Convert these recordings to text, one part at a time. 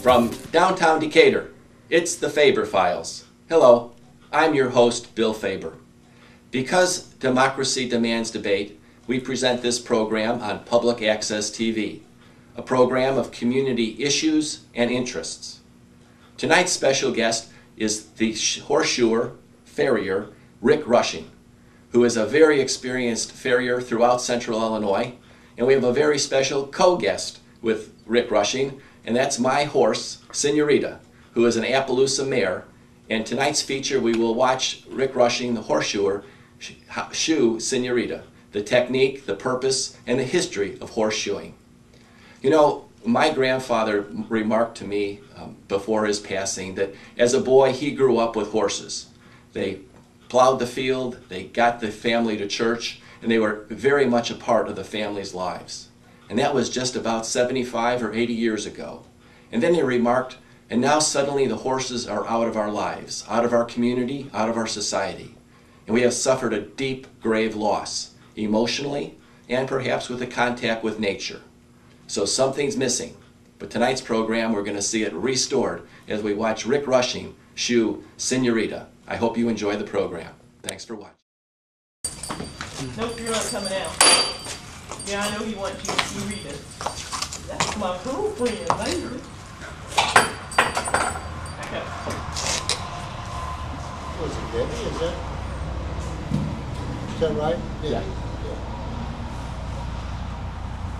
From downtown Decatur, it's the Faber Files. Hello, I'm your host, Bill Faber. Because democracy demands debate, we present this program on Public Access TV, a program of community issues and interests. Tonight's special guest is the horseshoer, farrier, Rick Rushing, who is a very experienced farrier throughout Central Illinois, and we have a very special co-guest with Rick Rushing, and that's my horse, Senorita, who is an Appaloosa mare. And tonight's feature, we will watch Rick Rushing, the horseshoer, shoe Senorita, the technique, the purpose, and the history of horseshoeing. You know, my grandfather remarked to me before his passing that as a boy he grew up with horses. They plowed the field, they got the family to church, and they were very much a part of the family's lives. And that was just about 75 or 80 years ago. And then he remarked, and now suddenly the horses are out of our lives, out of our community, out of our society. And we have suffered a deep, grave loss, emotionally, and perhaps with a contact with nature. So something's missing. But tonight's program, we're going to see it restored as we watch Rick Rushing shoe Senorita. I hope you enjoy the program. Thanks for watching. Nope, you're not coming out. Yeah, I know he wants you to read it. That's my girlfriend, baby. Back up. Was it Debbie? Is that right? Yeah.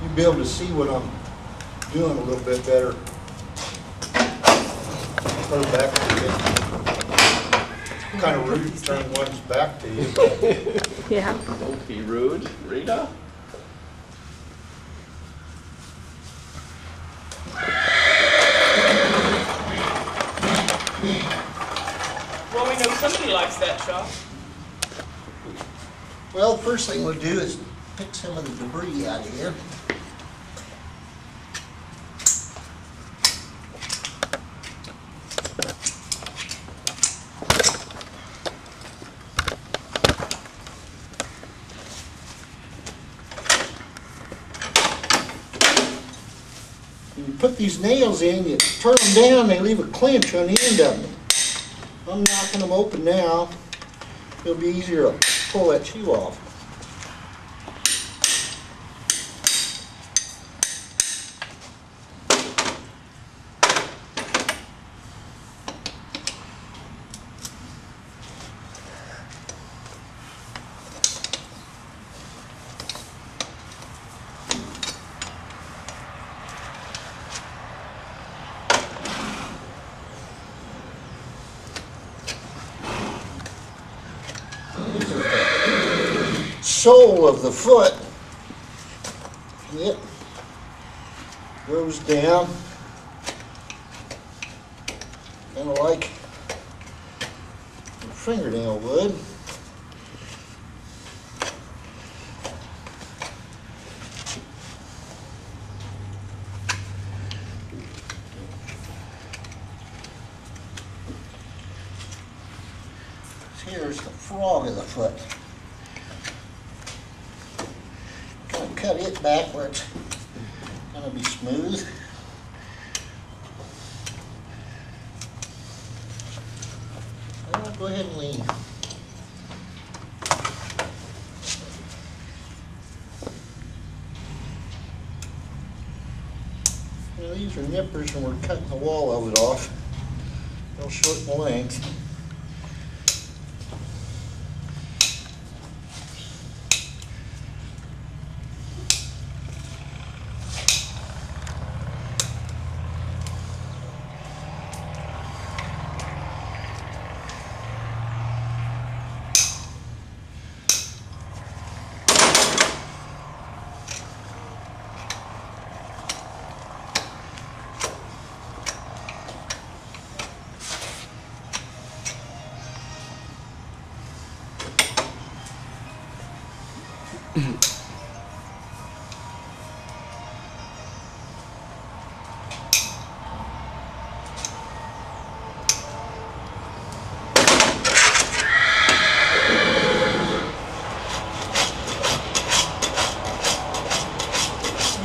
You'll be able to see what I'm doing a little bit better. Turn back to you. Kind of rude to turn one's back to you. Yeah. Don't be rude, Rita. Well, we know somebody likes that shot. Well, the first thing we'll do is pick some of the debris out of here. You put these nails in, you turn them down, they leave a clinch on the end of them. I'm knocking them open now. It'll be easier to pull that shoe off. Sole of the foot, it goes down, kind of like a fingernail would. Here's the frog of the foot. Cut it back where it's going to be smooth. I'll go ahead and lean. Now these are nippers and we're cutting the wall of it off. They'll shorten the length.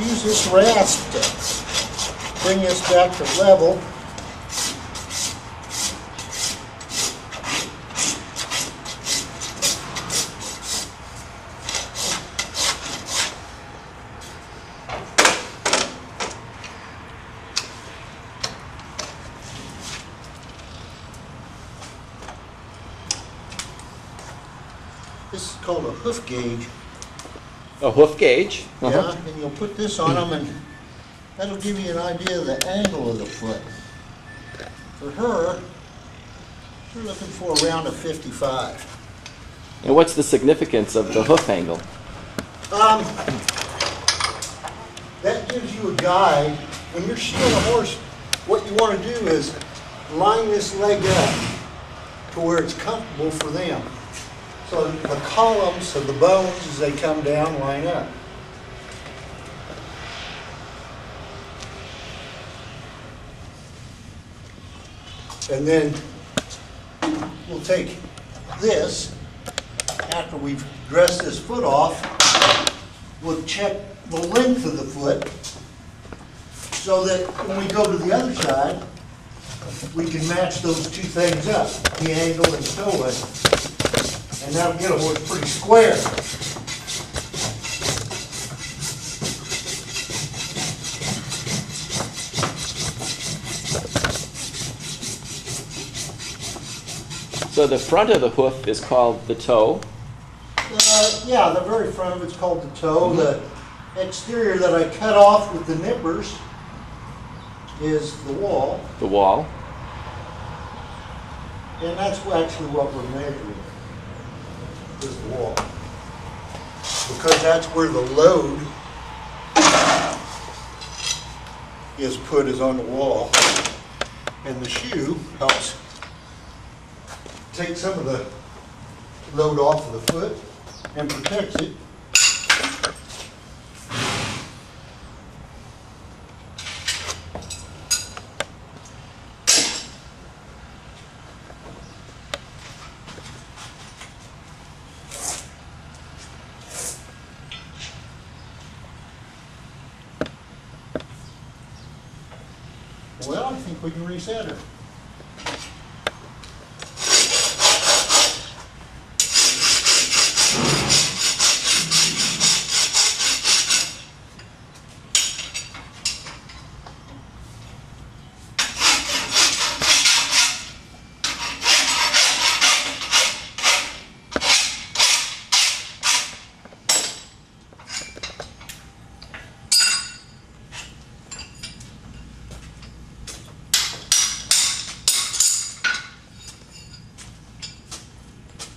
Use this rasp to bring this back to level. This is called a hoof gauge. A hoof gauge? Yeah, and you'll put this on them, and that'll give you an idea of the angle of the foot. For her, we're looking for around a 55. And what's the significance of the hoof angle? That gives you a guide. When you're shoeing a horse, what you want to do is line this leg up to where it's comfortable for them. So the columns of the bones as they come down line up. And then we'll take this, after we've dressed this foot off, we'll check the length of the foot so that when we go to the other side, we can match those two things up, the angle and toe length. And that'll get a horse pretty square. So the front of the hoof is called the toe. Yeah, the very front of it's called the toe. The exterior that I cut off with the nippers is the wall. The wall. And that's actually what we're measuring, is the wall. Because that's where the load is put, is on the wall. And the shoe helps take some of the load off of the foot and protects it. Well, I think we can reset her.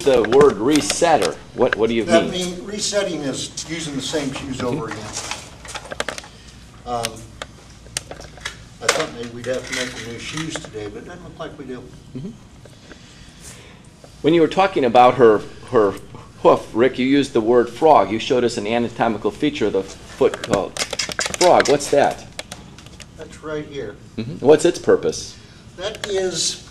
The word resetter, what do you That mean? means resetting is using the same shoes over again. I thought maybe we'd have to make the new shoes today, but it doesn't look like we do. When you were talking about her hoof, Rick, you used the word frog. You showed us an anatomical feature of the foot called frog. What's that? That's right here. What's its purpose? That is,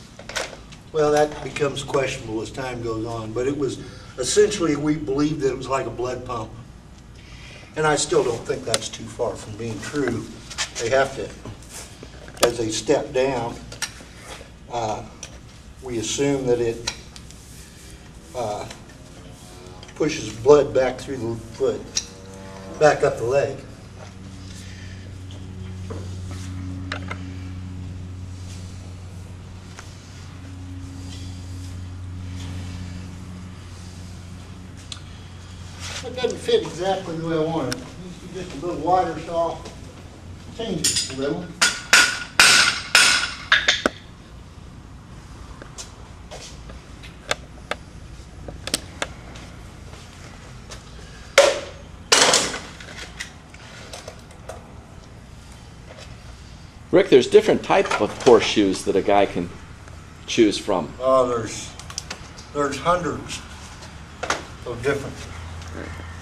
well, that becomes questionable as time goes on, but it was essentially, we believed that it was like a blood pump. And I still don't think that's too far from being true. They have to, as they step down, we assume that it pushes blood back through the foot, back up the leg. It doesn't fit exactly the way I want it. It needs to be just a little wider, so I'll change it a little. Rick, there's different types of horseshoes that a guy can choose from. Oh, there's hundreds of different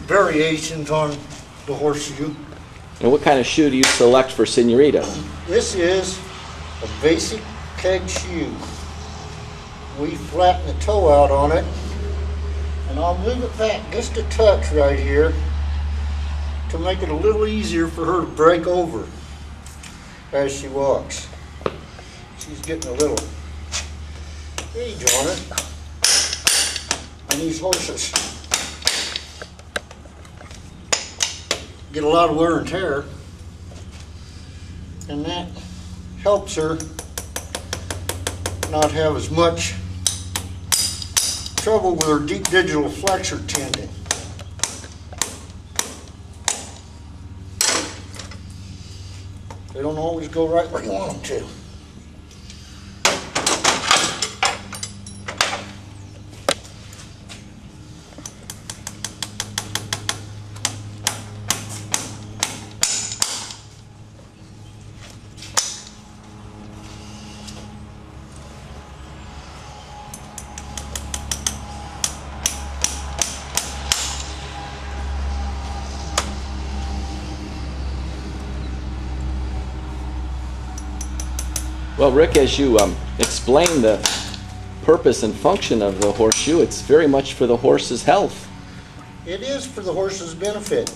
variations on the horseshoe. And what kind of shoe do you select for Senorita? This is a basic peg shoe. We flatten the toe out on it, and I'll move it back just a touch right here to make it a little easier for her to break over. as she walks. She's getting a little age on her. And these horses get a lot of wear and tear, and that helps her not have as much trouble with her deep digital flexor tendon. They don't always go right where you want them to. Well, Rick, as you explain the purpose and function of the horseshoe, it's very much for the horse's health. It is for the horse's benefit,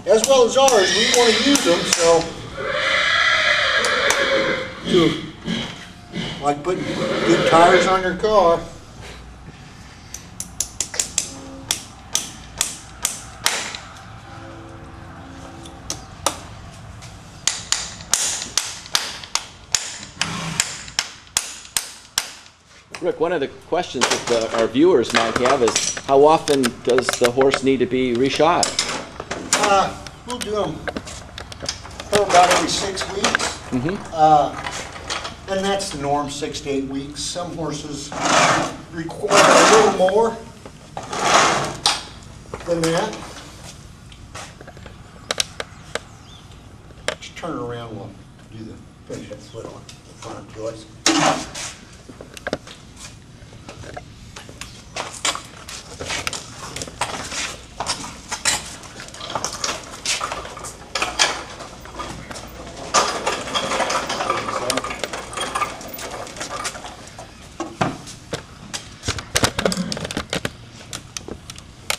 as well as ours. We want to use them, so like putting good tires on your car. Rick, one of the questions that our viewers might have is, how often does the horse need to be reshod? We'll do them about every 6 weeks. And that's the norm, 6 to 8 weeks. Some horses require a little more than that. Just turn it around, we'll do the finish that foot on the front to us.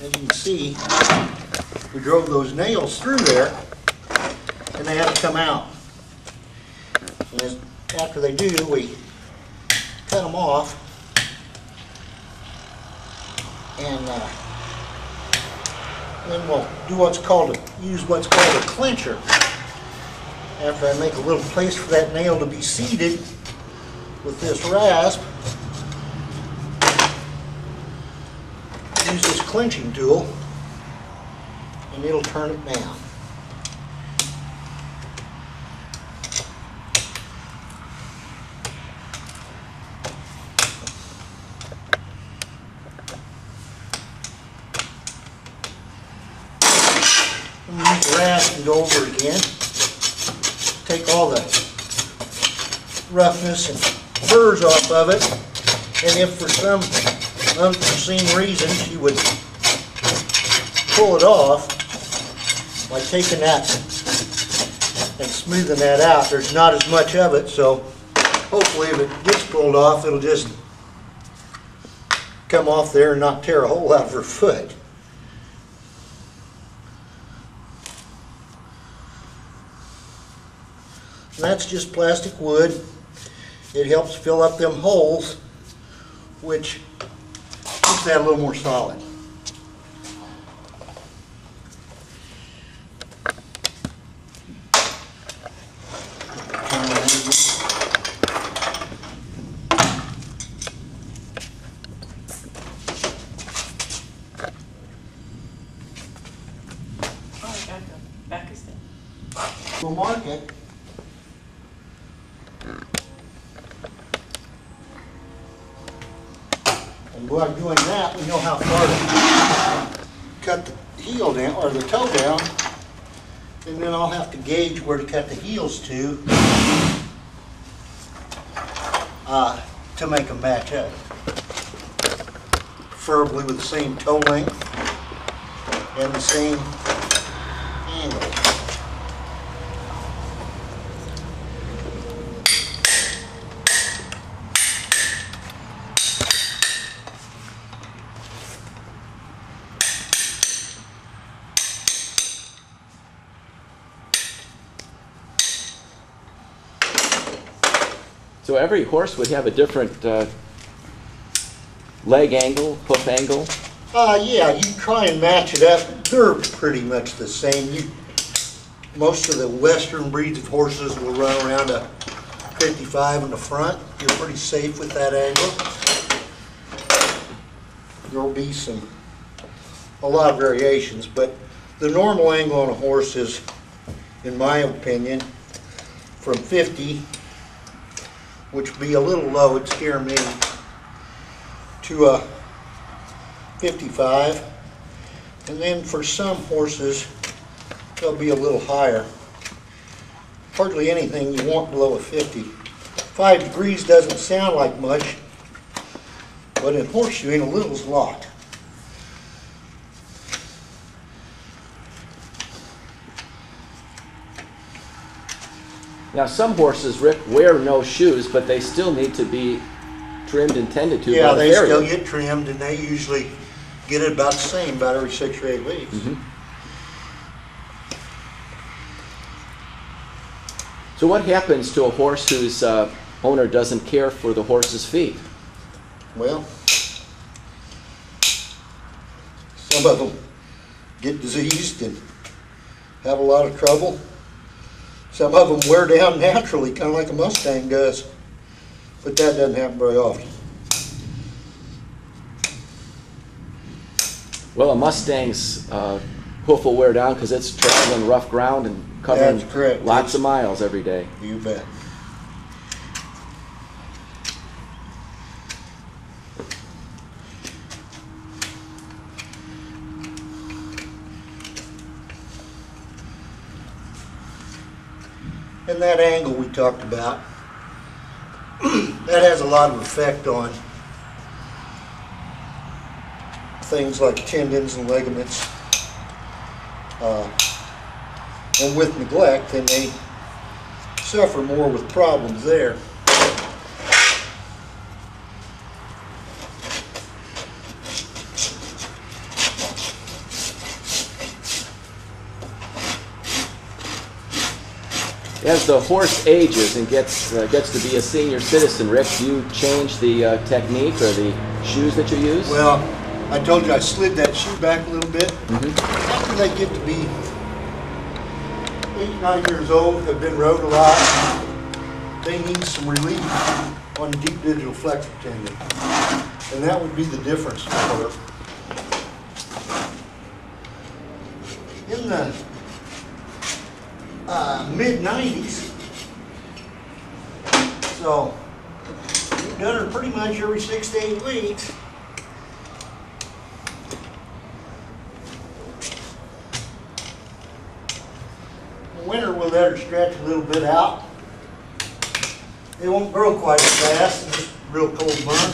As you can see, we drove those nails through there, and they have to come out. And after they do, we cut them off, and then we'll do use what's called a clincher. After I make a little place for that nail to be seated with this rasp, use this clinching tool, and it'll turn it down. And use the rasp and go over it again. Take all the roughness and burrs off of it, and if for some unforeseen reason she would pull it off, by taking that and smoothing that out, there's not as much of it, so hopefully if it gets pulled off, it'll just come off there and not tear a hole out of her foot. And that's just plastic wood. It helps fill up them holes, which keeps that a little more solid. Oh, I got the back is there. We'll mark it. And by doing that, we know how far to cut the heel down, or the toe down, and then I'll have to gauge where to cut the heels to make them match up. Preferably with the same toe length and the same angle. So every horse would have a different leg angle, hoof angle? Yeah, you try and match it up. They're pretty much the same. Most of the Western breeds of horses will run around a 55 in the front. You're pretty safe with that angle. There'll be a lot of variations, but the normal angle on a horse is, in my opinion, from 50, which would be a little low, it'd scare me, to a 55. And then for some horses, they'll be a little higher. Hardly anything you want below a 50. 5 degrees doesn't sound like much, but in horseshoeing, a little is a lot. Now some horses, Rick, wear no shoes, but they still need to be trimmed and tended to. Yeah, by the they farrier. still get trimmed, and they usually get it about the same, about every 6 or 8 weeks. Mm-hmm. So what happens to a horse whose owner doesn't care for the horse's feet? Well, some of them get diseased and have a lot of trouble. Some of them wear down naturally, kind of like a Mustang does, but that doesn't happen very often. Well, a Mustang's hoof will wear down because it's traveling rough ground and covering That's correct. lots of miles every day. You bet. And that angle we talked about, that has a lot of effect on things like tendons and ligaments. And with neglect, then they suffer more with problems there. As the horse ages and gets to be a senior citizen, Rick, do you change the technique or the shoes that you use? Well, I told you I slid that shoe back a little bit. Mm-hmm. After they get to be 8, 9 years old, have been rode a lot, they need some relief on the deep digital flexor tendon. And that would be the difference for her. In the mid-90s, so we've done her pretty much every 6 to 8 weeks. In winter, we'll let her stretch a little bit out. It won't grow quite as fast, it's just real cold burn.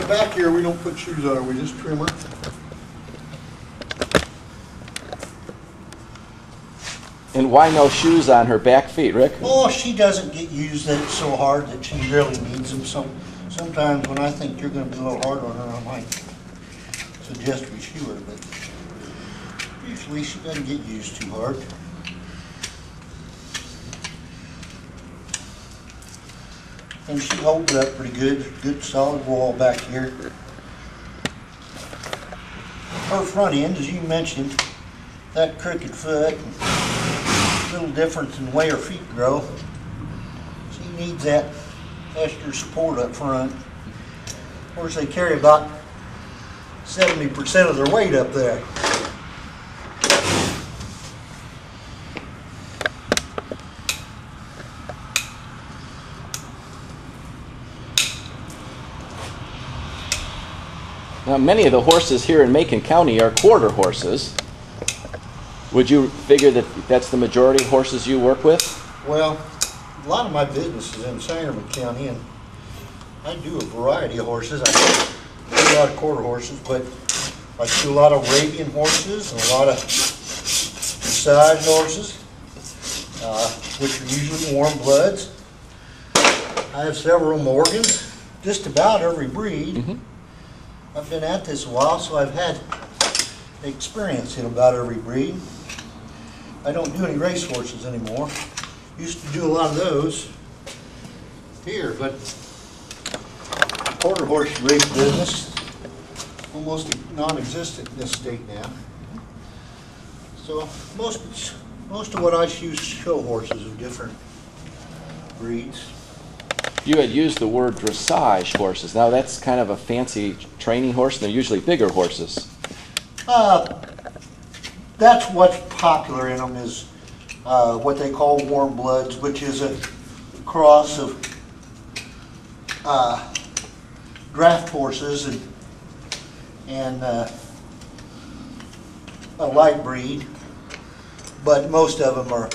Back here, we don't put shoes on her, we just trim her. And why no shoes on her back feet, Rick? Oh, she doesn't get used so hard that she really needs them. So sometimes when I think you're going to be a little hard on her, I might suggest we shoe her, but usually she doesn't get used too hard. And she holds up pretty good solid wall back here. Her front end, as you mentioned, that crooked foot, little difference in the way her feet grow. She needs that extra support up front. Of course, they carry about 70% of their weight up there. Now, many of the horses here in Macon County are quarter horses. Would you figure that that's the majority of horses you work with? Well, a lot of my business is in Sangamon County, and I do a variety of horses. I do a lot of quarter horses, but I do a lot of Arabian horses and a lot of dressage horses, which are usually warm bloods. I have several Morgans, just about every breed. Mm-hmm. I've been at this a while, so I've had experience in about every breed. I don't do any race horses anymore. Used to do a lot of those here, but quarter horse race business almost non-existent in this state now. So most of what I use show horses of different breeds. You had used the word dressage horses. Now that's kind of a fancy training horse, and they're usually bigger horses. That's what's popular in them is what they call warm bloods, which is a cross of draft horses and a light breed. But most of them are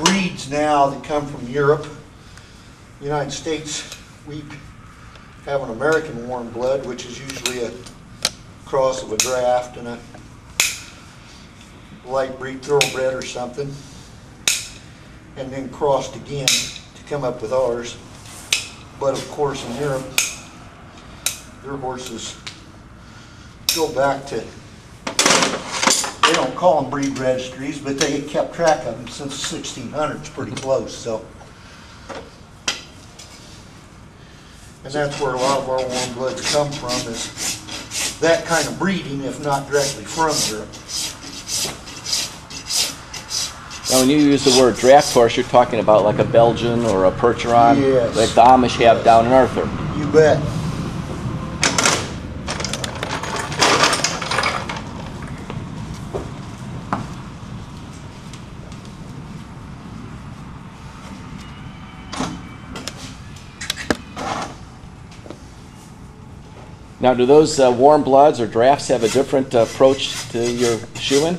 breeds now that come from Europe. The United States, we have an American warm blood, which is usually a cross of a draft and a light breed thoroughbred or something, and then crossed again to come up with ours. But of course in Europe, their horses go back to, they don't call them breed registries, but they kept track of them since the 1600s, pretty close. So, and that's where a lot of our warm bloods come from, is that kind of breeding, if not directly from Europe. Now, when you use the word draft horse, you're talking about like a Belgian or a Percheron, Yes. like the Amish have down in Arthur. You bet. Now, do those warm bloods or drafts have a different approach to your shoeing?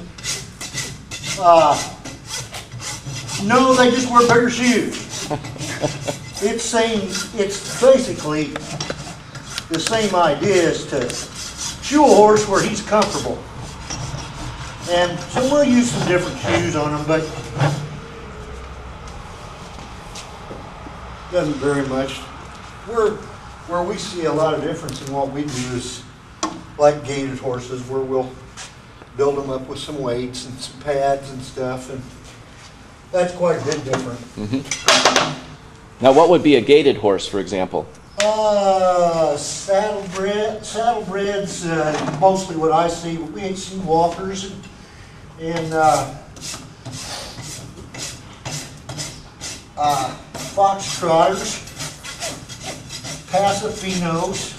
No, they just wear bigger shoes. It's basically the same idea as to shoe a horse where he's comfortable. And so we'll use some different shoes on them, but doesn't vary much. Where we see a lot of difference in what we do is like gaited horses, where we'll build them up with some weights and some pads and stuff, and that's quite a bit different. Mm-hmm. Now, what would be a gaited horse, for example? Saddlebreds, mostly what I see. We ain't seen walkers and fox trotters, pacifinos.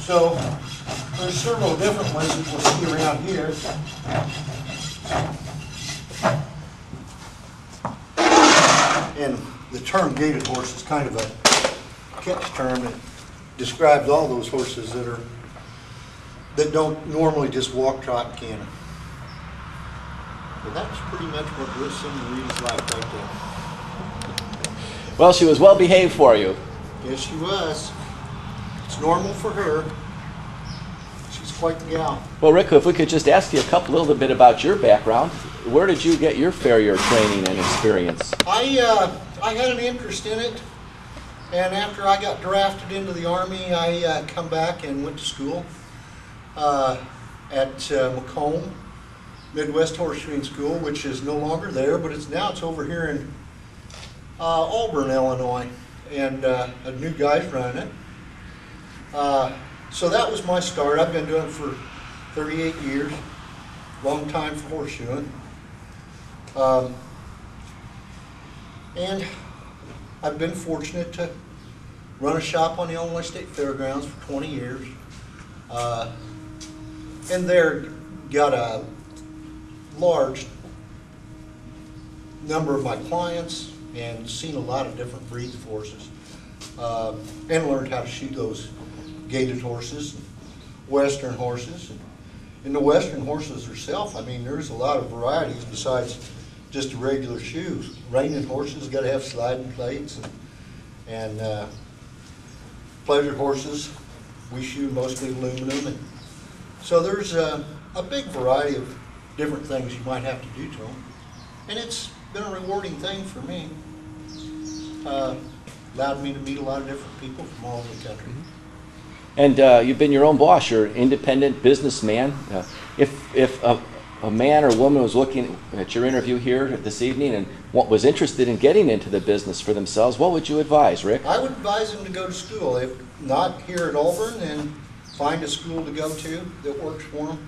So there's several different ones that we'll see around here. And the term gaited horse is kind of a catch term that describes all those horses that don't normally just walk, trot, and canter. But that's pretty much what this Senorita's like right there. Well, she was well behaved for you. Yes, she was. It's normal for her. She's quite the gal. Well, Rick, if we could just ask you a little bit about your background. Where did you get your farrier training and experience? I had an interest in it, and after I got drafted into the Army, I come back and went to school at Macomb Midwest Horse Shoeing School, which is no longer there, but it's over here in Auburn, Illinois, and a new guy's running it. So that was my start. I've been doing it for 38 years, long time for horseshoeing. And I've been fortunate to run a shop on the Illinois State Fairgrounds for 20 years. And there got a large number of my clients and seen a lot of different breeds of horses. And learned how to shoot those gaited horses, Western horses. And the Western horses herself, I mean, there's a lot of varieties besides just a regular shoe. Reining horses got to have sliding plates, and pleasure horses, we shoe mostly aluminum. And so there's a big variety of different things you might have to do to them. And it's been a rewarding thing for me. Allowed me to meet a lot of different people from all over the country. And you've been your own boss. You're an independent businessman. If a man or woman was looking at your interview here this evening and was interested in getting into the business for themselves, what would you advise, Rick? I would advise them to go to school. If not here at Auburn, then find a school to go to that works for them.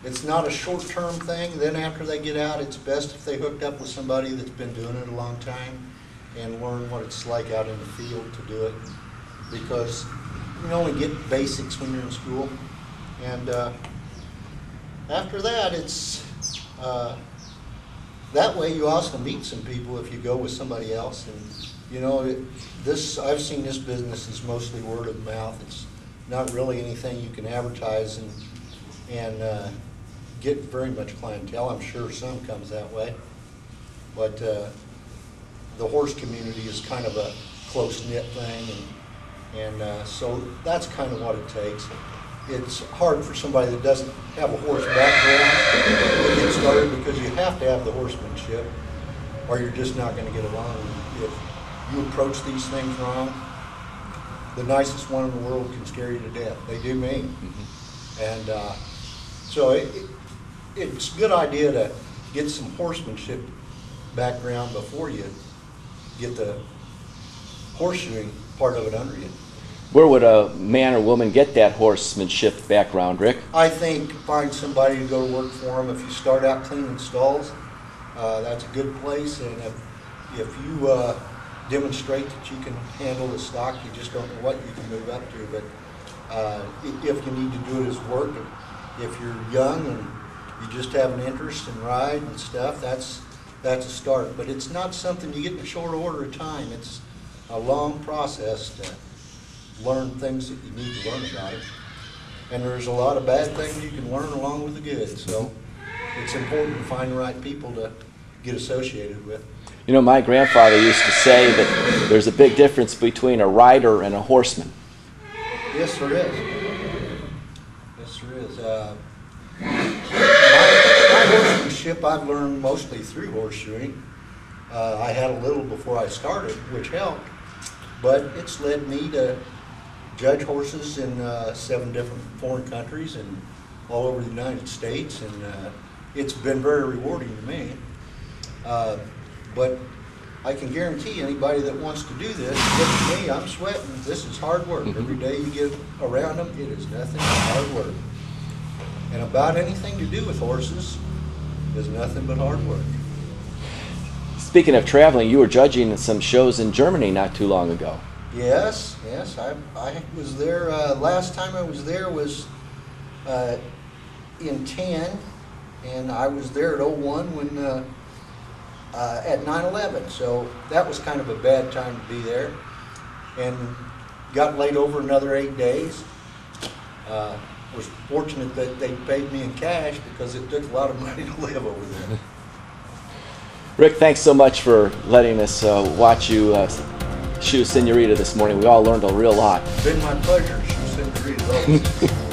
It's not a short-term thing. Then after they get out, it's best if they hooked up with somebody that's been doing it a long time and learn what it's like out in the field to do it. Because you can only get basics when you're in school. And after that, it's that way you also meet some people if you go with somebody else. And you know, I've seen this business is mostly word of mouth. It's not really anything you can advertise and get very much clientele. I'm sure some comes that way, but the horse community is kind of a close-knit thing, and so that's kind of what it takes. It's hard for somebody that doesn't have a horse background to get started because you have to have the horsemanship or you're just not going to get along. If you approach these things wrong, the nicest one in the world can scare you to death. They do me. Mm-hmm. And so it's a good idea to get some horsemanship background before you get the horseshoeing part of it under you. Where would a man or woman get that horsemanship background, Rick? I think find somebody to go to work for them. If you start out cleaning stalls, that's a good place. And if you demonstrate that you can handle the stock, you just don't know what you can move up to. But if you need to do it as work, if you're young and you just have an interest in ride and stuff, that's a start. But it's not something you get in a short order of time. It's a long process to learn things that you need to learn about it. And there's a lot of bad things you can learn along with the good. So it's important to find the right people to get associated with. You know, my grandfather used to say that there's a big difference between a rider and a horseman. Yes, there is. Yes, there is. My horsemanship I've learned mostly through horseshoeing. I had a little before I started, which helped, but it's led me to judge horses in 7 different foreign countries and all over the United States, and it's been very rewarding to me. But I can guarantee anybody that wants to do this, look at me, I'm sweating. This is hard work. Every day you get around them, it is nothing but hard work. And about anything to do with horses is nothing but hard work. Speaking of traveling, you were judging some shows in Germany not too long ago. Yes, I was there. Last time I was there was in 10, and I was there at 01 when at 9/11. So that was kind of a bad time to be there, and got laid over another 8 days. Was fortunate that they paid me in cash because it took a lot of money to live over there. Rick, thanks so much for letting us watch you shoe Senorita this morning. We all learned a real lot. It's been my pleasure, Senorita.